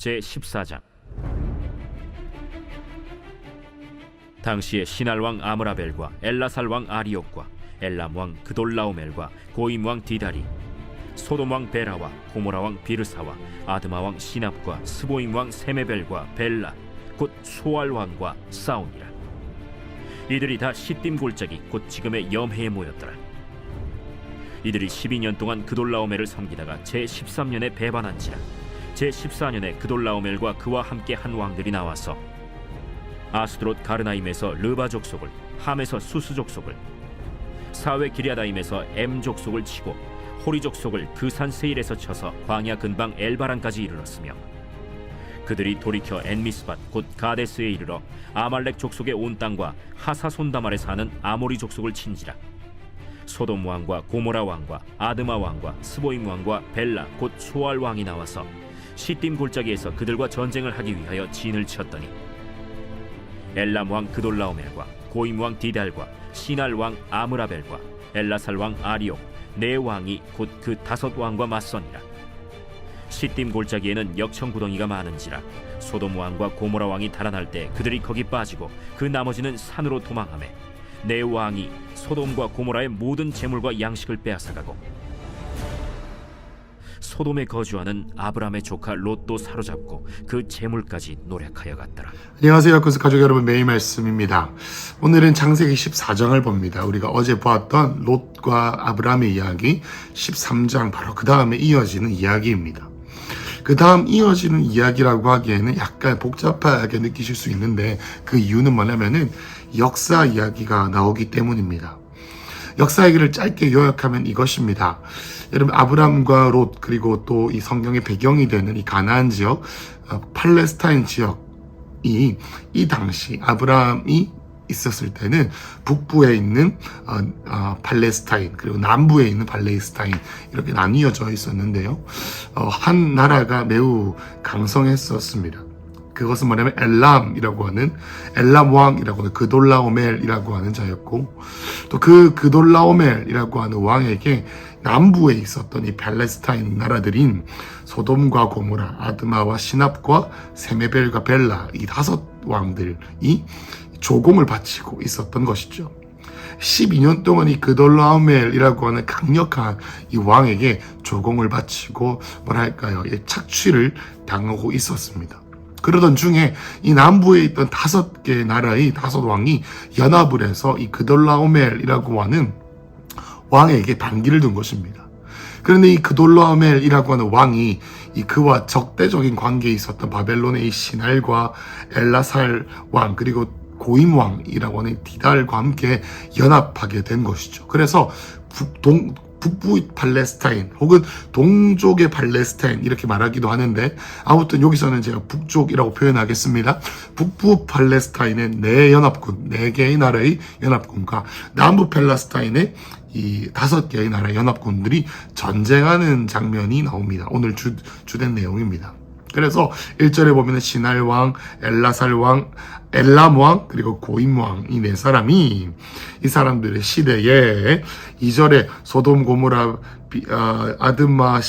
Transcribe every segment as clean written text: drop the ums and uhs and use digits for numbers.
제14장. 당시에 시날왕 아므라벨과 엘라살왕 아리옥과 엘람왕 그돌라오멜과 고임왕 디달이 소돔왕 베라와 고모라왕 비르사와 아드마왕 시납과 스보임왕 세메벨과 벨라 곧 소알왕과 싸우니라. 이들이 다 시딤 골짜기 곧 지금의 염해에 모였더라. 이들이 12년 동안 그돌라오멜을 섬기다가 제13년에 배반한지라. 제14년에 그돌라오멜과 그와 함께 한 왕들이 나와서 아스드롯 가르나임에서 르바 족속을, 함에서 수스 족속을, 사웨 기리아다임에서 엠 족속을 치고 호리 족속을 그 산 세일에서 쳐서 광야 근방 엘바란까지 이르렀으며, 그들이 돌이켜 엔미스밭 곧 가데스에 이르러 아말렉 족속의 온 땅과 하사손다말에 사는 아모리 족속을 친지라. 소돔 왕과 고모라 왕과 아드마 왕과 스보임 왕과 벨라 곧 소알 왕이 나와서 시딤 골짜기에서 그들과 전쟁을 하기 위하여 진을 쳤더니, 엘람 왕 그돌라오멜과 고임 왕 디달과 시날 왕 아므라벨과 엘라살 왕 아리옥 네 왕이 곧 그 5 왕과 맞서니라. 시딤 골짜기에는 역청구덩이가 많은지라. 소돔 왕과 고모라 왕이 달아날 때 그들이 거기 빠지고 그 나머지는 산으로 도망하매, 네 왕이 소돔과 고모라의 모든 재물과 양식을 빼앗아가고 소돔에 거주하는 아브람의 조카 롯도 사로잡고 그 재물까지 노략하여 갔더라. 안녕하세요. 야코스 가족 여러분, 매일 말씀입니다. 오늘은 창세기 14장을 봅니다. 우리가 어제 보았던 롯과 아브람의 이야기 13장, 바로 그 다음에 이어지는 이야기입니다. 그 다음 이어지는 이야기라고 하기에는 약간 복잡하게 느끼실 수 있는데, 그 이유는 뭐냐면은 역사 이야기가 나오기 때문입니다. 역사 얘기를 짧게 요약하면 이것입니다. 여러분, 아브람과 롯, 그리고 또 이 성경의 배경이 되는 이 가나안 지역, 팔레스타인 지역이 이 당시 아브람이 있었을 때는 북부에 있는 팔레스타인, 그리고 남부에 있는 팔레스타인, 이렇게 나뉘어져 있었는데요. 한 나라가 매우 강성했었습니다. 그것은 뭐냐면 엘람이라고 하는, 엘람 왕이라고 하는 그돌라오멜이라고 하는 자였고, 또 그 그돌라오멜이라고 하는 왕에게 남부에 있었던 이 팔레스타인 나라들인 소돔과 고모라, 아드마와 시납과 세메벨과 벨라, 이 5 왕들이 조공을 바치고 있었던 것이죠. 12년 동안 이 그돌라오멜이라고 하는 강력한 이 왕에게 조공을 바치고 뭐랄까요, 착취를 당하고 있었습니다. 그러던 중에 이 남부에 있던 5개 나라의 5 왕이 연합을 해서 이 그돌라오멜이라고 하는 왕에게 반기를 둔 것입니다. 그런데 이 그돌라오멜이라고 하는 왕이 이 그와 적대적인 관계에 있었던 바벨론의 이 시날과 엘라살 왕, 그리고 고임 왕이라고 하는 디달과 함께 연합하게 된 것이죠. 그래서 북부 팔레스타인 혹은 동쪽의 팔레스타인, 이렇게 말하기도 하는데, 아무튼 여기서는 제가 북쪽이라고 표현하겠습니다. 북부 팔레스타인의 4개의 나라의 연합군과 남부 팔레스타인의 이 5개의 나라의 연합군들이 전쟁하는 장면이 나옵니다. 오늘 주된 내용입니다. 그래서 1절에 보면 시날왕, 엘라살왕, 엘람왕, 그리고 고임왕, 이 4사람이 이 사람들의 시대에 2절에 소돔, 고모라, 아드마,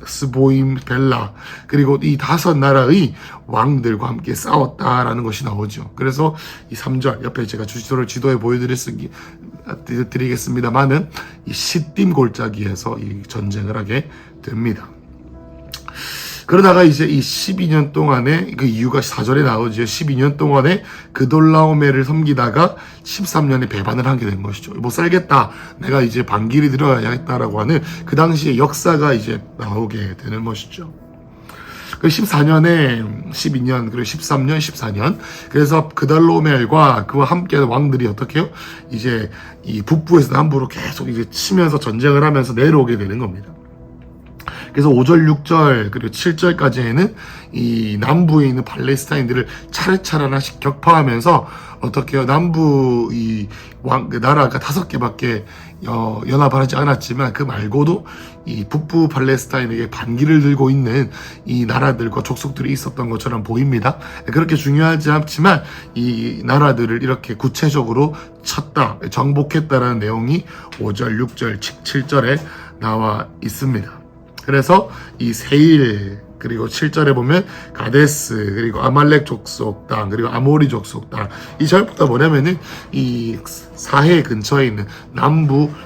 스보임, 벨라, 그리고 이 5 나라의 왕들과 함께 싸웠다라는 것이 나오죠. 그래서 이 3절 옆에 제가 지도에 보여드리겠습니다만은 이 시딤 골짜기에서 이 전쟁을 하게 됩니다. 그러다가 이제 이 12년 동안에, 그 이유가 4절에 나오죠. 12년 동안에 그돌라오멜을 섬기다가 13년에 배반을 하게 된 것이죠. 못 살겠다, 내가 이제 반기를 들어야겠다라고 하는 그 당시의 역사가 이제 나오게 되는 것이죠. 그 14년에 12년, 그리고 13년, 14년. 그래서 그돌라오멜과 그와 함께하는 왕들이 어떻게 해요? 이제 이 북부에서 남부로 계속 이제 치면서 전쟁을 하면서 내려오게 되는 겁니다. 그래서 5절, 6절, 그리고 7절까지에는 이 남부에 있는 팔레스타인들을 차례차례 하나씩 격파하면서 어떻게 해요? 남부 이 나라가 5개밖에 연합을 하지 않았지만, 그 말고도 이 북부 팔레스타인에게 반기를 들고 있는 이 나라들과 족속들이 있었던 것처럼 보입니다. 그렇게 중요하지 않지만 이 나라들을 이렇게 구체적으로 쳤다, 정복했다라는 내용이 5절, 6절, 7절에 나와 있습니다. 그래서 이 세일 그리고 7절에 보면 가데스, 그리고 아말렉 족속 땅, 그리고 아모리 족속 땅. 이 전부 다 뭐냐면은 이 사해 근처에 있는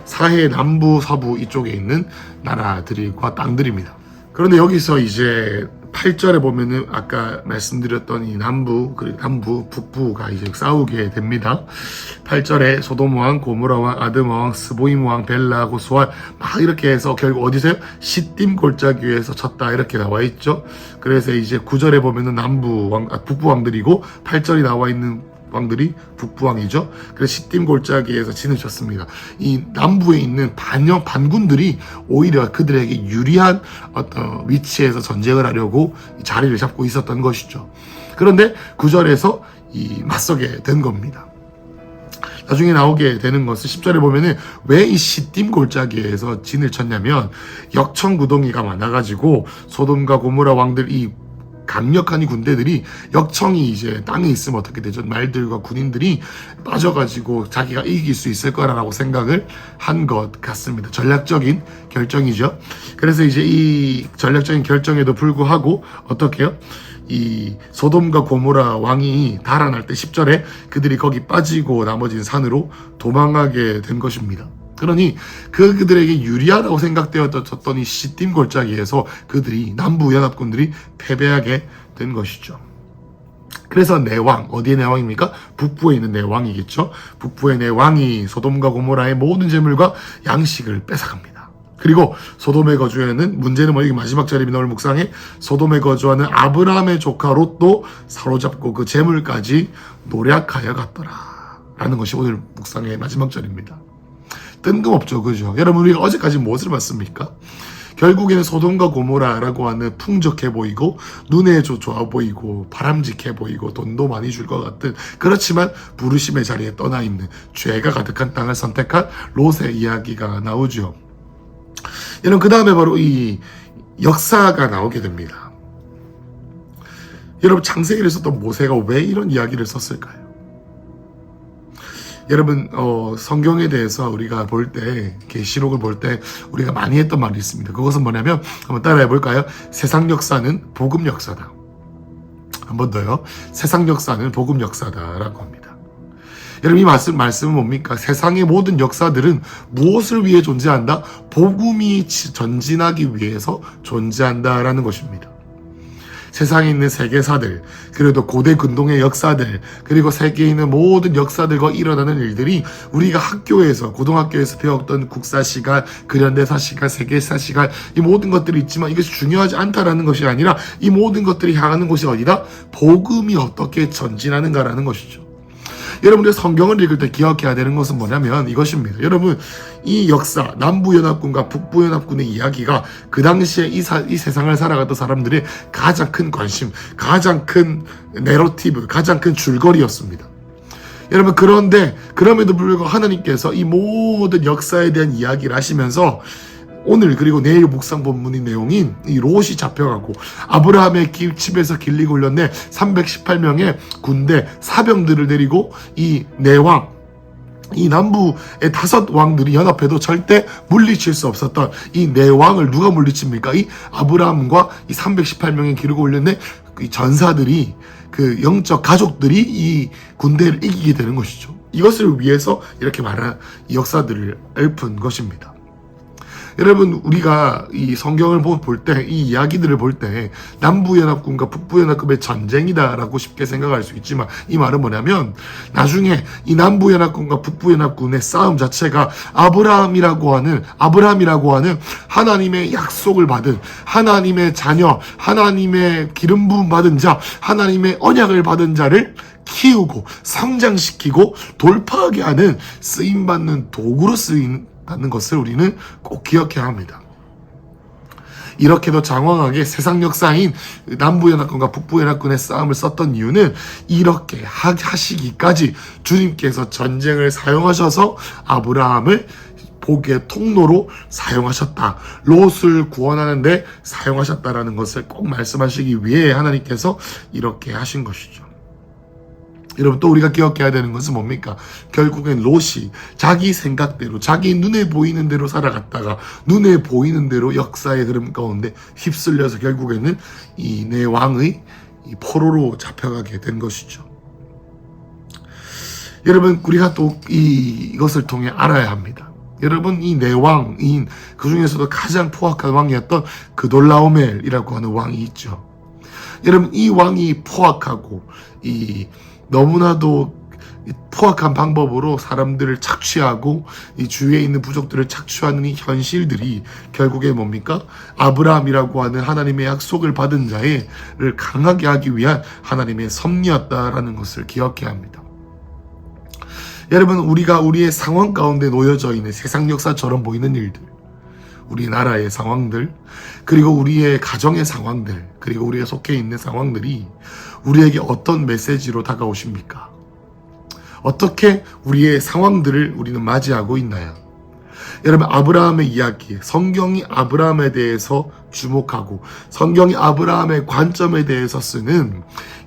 사해 남부 서부 이쪽에 있는 나라들과 땅들입니다. 그런데 여기서 이제 8절에 보면은 아까 말씀드렸던 이 북부가 이제 싸우게 됩니다. 8절에 소돔 왕, 고모라 왕, 아드마 왕, 스보임 왕, 벨라, 고스왈 막 이렇게 해서 결국 어디서요? 시딤 골짜기 위에서 쳤다 이렇게 나와 있죠. 그래서 이제 9절에 보면은 북부 왕들이고 8절이 나와 있는 왕들이 북부왕이죠. 그래서 시딤 골짜기에서 진을 쳤습니다. 이 남부에 있는 반군들이 오히려 그들에게 유리한 어떤 위치에서 전쟁을 하려고 자리를 잡고 있었던 것이죠. 그런데 9절에서 맞서게 된 겁니다. 나중에 나오게 되는 것은 10절에 보면은 왜 이 시딤 골짜기에서 진을 쳤냐면 역청구동이가 많아가지고 소돔과 고모라 왕들 이 강력한 이 군대들이 역청이 이제 땅에 있으면 어떻게 되죠? 말들과 군인들이 빠져가지고 자기가 이길 수 있을 거라고 생각을 한 것 같습니다. 전략적인 결정이죠. 그래서 이제 이 전략적인 결정에도 불구하고 어떻게 해요? 이 소돔과 고모라 왕이 달아날 때 10절에 그들이 거기 빠지고 나머지는 산으로 도망가게 된 것입니다. 그러니 그들에게 유리하다고 생각되었던 이 시딤 골짜기에서 그들이 남부 연합군들이 패배하게 된 것이죠. 그래서 내왕, 어디에 내왕입니까? 북부에 있는 내왕이겠죠. 북부의 내왕이 소돔과 고모라의 모든 재물과 양식을 뺏어갑니다. 그리고 소돔에 거주하는, 문제는 여기 마지막 자리입니다. 오늘 묵상에 소돔에 거주하는 아브라함의 조카 롯도 사로잡고 그 재물까지 노략하여 갔더라 라는 것이 오늘 묵상의 마지막 절입니다. 뜬금없죠, 그죠? 여러분, 우리가 어제까지 무엇을 봤습니까? 결국에는 소돔과 고모라라고 하는 풍족해 보이고 눈에 좋아 보이고 바람직해 보이고 돈도 많이 줄 것 같은, 그렇지만 부르심의 자리에 떠나 있는 죄가 가득한 땅을 선택한 롯의 이야기가 나오죠. 여러분, 그 다음에 바로 이 역사가 나오게 됩니다. 여러분, 창세기를 썼던 모세가 왜 이런 이야기를 썼을까요? 여러분, 성경에 대해서 우리가 볼 때, 계시록을 볼 때 우리가 많이 했던 말이 있습니다. 그것은 뭐냐면, 한번 따라해 볼까요? 세상 역사는 복음 역사다. 한 번 더요. 세상 역사는 복음 역사다라고 합니다. 여러분, 이 말씀은 뭡니까? 세상의 모든 역사들은 무엇을 위해 존재한다? 복음이 전진하기 위해서 존재한다라는 것입니다. 세상에 있는 세계사들, 그래도 고대 근동의 역사들, 그리고 세계에 있는 모든 역사들과 일어나는 일들이 우리가 학교에서, 고등학교에서 배웠던 국사 시간, 근현대사 시간, 세계사 시간, 이 모든 것들이 있지만 이것이 중요하지 않다라는 것이 아니라 이 모든 것들이 향하는 곳이 어디다? 복음이 어떻게 전진하는가라는 것이죠. 여러분들 성경을 읽을 때 기억해야 되는 것은 뭐냐면 이것입니다. 여러분, 이 역사, 남부연합군과 북부연합군의 이야기가 그 당시에 이 세상을 살아갔던 사람들의 가장 큰 관심, 가장 큰 내러티브, 가장 큰 줄거리였습니다. 여러분, 그런데 그럼에도 불구하고 하나님께서 이 모든 역사에 대한 이야기를 하시면서 오늘 그리고 내일 묵상 본문의 내용인 이 롯이 잡혀가고 아브라함의 집에서 길리고 올렸네 318명의 군대 사병들을 데리고 이 내왕, 이 남부의 5왕들이 연합해도 절대 물리칠 수 없었던 이 내왕을 누가 물리칩니까? 이 아브라함과 이 318명의 기르고 올렸네 이 전사들이, 그 영적 가족들이 이 군대를 이기게 되는 것이죠. 이것을 위해서 이렇게 말한 이 역사들을 읊은 것입니다. 여러분, 우리가 이 성경을 볼 때, 이 이야기들을 볼 때 남부연합군과 북부연합군의 전쟁이다라고 쉽게 생각할 수 있지만 이 말은 뭐냐면 나중에 이 남부연합군과 북부연합군의 싸움 자체가 아브라함이라고 하는 하나님의 약속을 받은, 하나님의 자녀, 하나님의 기름 부음 받은 자, 하나님의 언약을 받은 자를 키우고 성장시키고 돌파하게 하는 쓰임받는 도구로 받는 것을 우리는 꼭 기억해야 합니다. 이렇게도 장황하게 세상 역사인 남부연합군과 북부연합군의 싸움을 썼던 이유는 이렇게 하시기까지 주님께서 전쟁을 사용하셔서 아브라함을 복의 통로로 사용하셨다. 롯을 구원하는데 사용하셨다라는 것을 꼭 말씀하시기 위해 하나님께서 이렇게 하신 것이죠. 여러분 또 우리가 기억해야 되는 것은 뭡니까? 결국엔 롯이 자기 생각대로 자기 눈에 보이는 대로 살아갔다가 눈에 보이는 대로 역사의 흐름 가운데 휩쓸려서 결국에는 이 내 왕의 이 포로로 잡혀가게 된 것이죠. 여러분 우리가 또 이것을 통해 알아야 합니다. 여러분 이 내 왕인 그 중에서도 가장 포악한 왕이었던 그돌라오멜이라고 하는 왕이 있죠. 여러분 이 왕이 포악하고 이 너무나도 포악한 방법으로 사람들을 착취하고 이 주위에 있는 부족들을 착취하는 이 현실들이 결국에 뭡니까? 아브라함이라고 하는 하나님의 약속을 받은 자를 강하게 하기 위한 하나님의 섭리였다라는 것을 기억해야 합니다. 여러분 우리가 우리의 상황 가운데 놓여져 있는 세상 역사처럼 보이는 일들, 우리나라의 상황들, 그리고 우리의 가정의 상황들, 그리고 우리가 속해 있는 상황들이 우리에게 어떤 메시지로 다가오십니까? 어떻게 우리의 상황들을 우리는 맞이하고 있나요? 여러분 아브라함의 이야기, 성경이 아브라함에 대해서 주목하고 성경이 아브라함의 관점에 대해서 쓰는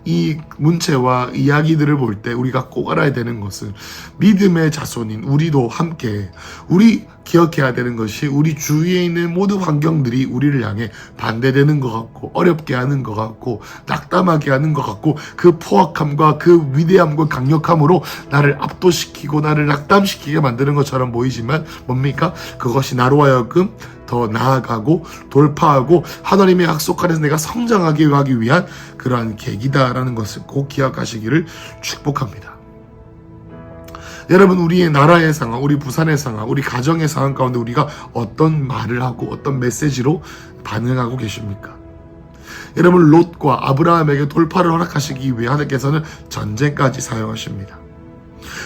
이 문체와 이야기들을 볼 때 우리가 꼭 알아야 되는 것은 믿음의 자손인 우리도 함께 우리 기억해야 되는 것이 우리 주위에 있는 모든 환경들이 우리를 향해 반대되는 것 같고 어렵게 하는 것 같고 낙담하게 하는 것 같고 그 포악함과 그 위대함과 강력함으로 나를 압도시키고 나를 낙담시키게 만드는 것처럼 보이지만 뭡니까? 그것이 나로 하여금 더 나아가고 돌파하고 하나님의 약속 안에서 내가 성장하게 하기 위한 그러한 계기다라는 것을 꼭 기억하시기를 축복합니다. 여러분 우리의 나라의 상황, 우리 부산의 상황, 우리 가정의 상황 가운데 우리가 어떤 말을 하고 어떤 메시지로 반응하고 계십니까? 여러분 롯과 아브라함에게 돌파를 허락하시기 위해 하나님께서는 전쟁까지 사용하십니다.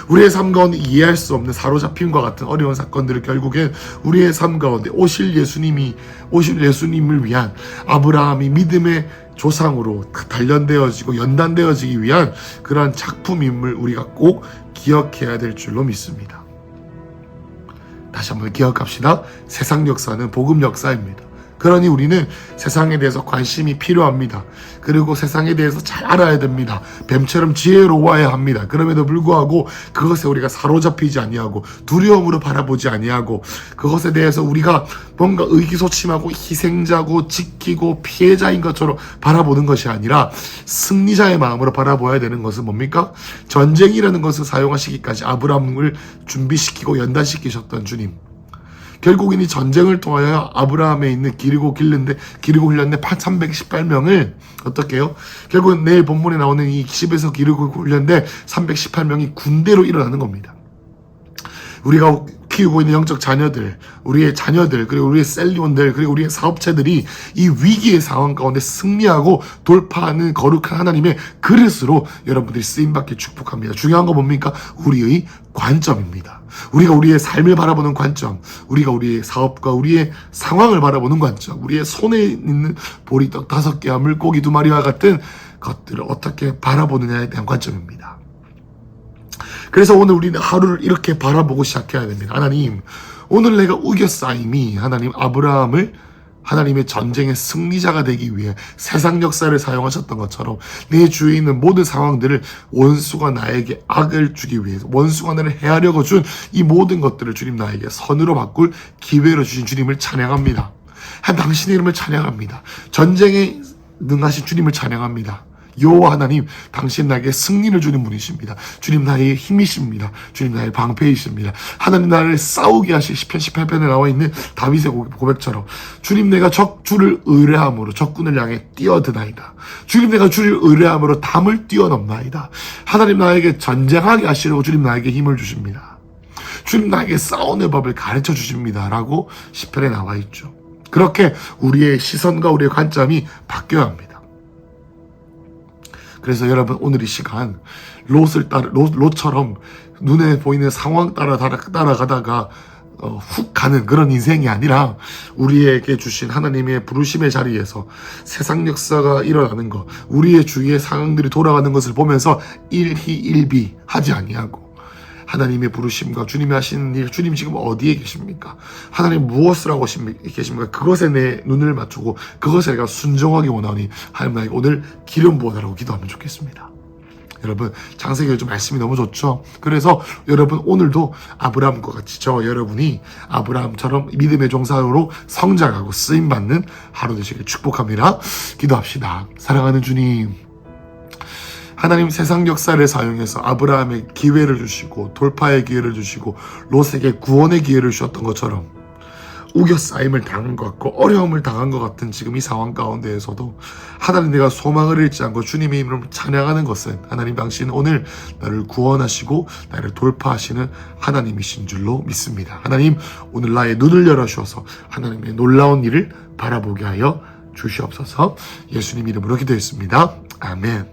우리의 삶 가운데 이해할 수 없는 사로잡힘과 같은 어려운 사건들을 결국엔 우리의 삶 가운데 오실 예수님을 위한 아브라함이 믿음의 조상으로 단련되어지고 연단되어지기 위한 그러한 작품임을 우리가 꼭 기억해야 될 줄로 믿습니다. 다시 한번 기억합시다. 세상 역사는 복음 역사입니다. 그러니 우리는 세상에 대해서 관심이 필요합니다. 그리고 세상에 대해서 잘 알아야 됩니다. 뱀처럼 지혜로워야 합니다. 그럼에도 불구하고 그것에 우리가 사로잡히지 아니하고 두려움으로 바라보지 아니하고 그것에 대해서 우리가 뭔가 의기소침하고 희생자고 지키고 피해자인 것처럼 바라보는 것이 아니라 승리자의 마음으로 바라보아야 되는 것은 뭡니까? 전쟁이라는 것을 사용하시기까지 아브라함을 준비시키고 연단시키셨던 주님. 결국은 이 전쟁을 통하여 아브라함에 있는 기르고 길른데 318명을 어떻게 해요? 결국은 내일 본문에 나오는 이 집에서 기르고 길른데 318명이 군대로 일어나는 겁니다. 우리가 키우고 있는 영적 자녀들, 우리의 자녀들, 그리고 우리의 셀리온들, 그리고 우리의 사업체들이 이 위기의 상황 가운데 승리하고 돌파하는 거룩한 하나님의 그릇으로 여러분들이 쓰임받길 축복합니다. 중요한 거 뭡니까? 우리의 관점입니다. 우리가 우리의 삶을 바라보는 관점, 우리가 우리의 사업과 우리의 상황을 바라보는 관점, 우리의 손에 있는 보리떡 5개와 물고기 2마리와 같은 것들을 어떻게 바라보느냐에 대한 관점입니다. 그래서 오늘 우리는 하루를 이렇게 바라보고 시작해야 됩니다. 하나님, 오늘 내가 우겨싸임이 하나님 아브라함을 하나님의 전쟁의 승리자가 되기 위해 세상 역사를 사용하셨던 것처럼 내 주위에 있는 모든 상황들을 원수가 나에게 악을 주기 위해서 원수가 나를 해하려고 준 이 모든 것들을 주님 나에게 선으로 바꿀 기회로 주신 주님을 찬양합니다. 당신의 이름을 찬양합니다. 전쟁에 능하신 주님을 찬양합니다. 여호와 하나님, 당신 나에게 승리를 주는 분이십니다. 주님 나의 힘이십니다. 주님 나의 방패이십니다. 하나님 나를 싸우게 하실 시편 18편에 나와 있는 다윗의 고백처럼 주님 내가 주를 의뢰함으로 적군을 향해 뛰어드나이다. 주님 내가 주를 의뢰함으로 담을 뛰어넘나이다. 하나님 나에게 전쟁하게 하시려고 주님 나에게 힘을 주십니다. 주님 나에게 싸우는 법을 가르쳐 주십니다. 라고 시편에 나와 있죠. 그렇게 우리의 시선과 우리의 관점이 바뀌어야 합니다. 그래서 여러분 오늘 이 시간 롯처럼 눈에 보이는 상황 따라가다가 훅 가는 그런 인생이 아니라 우리에게 주신 하나님의 부르심의 자리에서 세상 역사가 일어나는 것, 우리의 주위의 상황들이 돌아가는 것을 보면서 일희일비 하지 아니하고 하나님의 부르심과 주님이 하시는 일, 주님 지금 어디에 계십니까? 하나님 무엇을 하고 계십니까? 그것에 내 눈을 맞추고 그것에 내가 순종하기 원하니 하나님 나에게 오늘 기름 부어달라고 기도하면 좋겠습니다. 여러분 창세기 좀 말씀이 너무 좋죠. 그래서 여러분 오늘도 아브라함과 같이 저 여러분이 아브라함처럼 믿음의 종사로 성장하고 쓰임받는 하루 되시길 축복합니다. 기도합시다. 사랑하는 주님, 하나님 세상 역사를 사용해서 아브라함의 기회를 주시고 돌파의 기회를 주시고 롯에게 구원의 기회를 주셨던 것처럼 우겨싸임을 당한 것 같고 어려움을 당한 것 같은 지금 이 상황 가운데에서도 하나님, 내가 소망을 잃지 않고 주님의 이름을 찬양하는 것은 하나님 당신은 오늘 나를 구원하시고 나를 돌파하시는 하나님이신 줄로 믿습니다. 하나님, 오늘 나의 눈을 열어주셔서 하나님의 놀라운 일을 바라보게 하여 주시옵소서. 예수님 이름으로 기도했습니다. 아멘.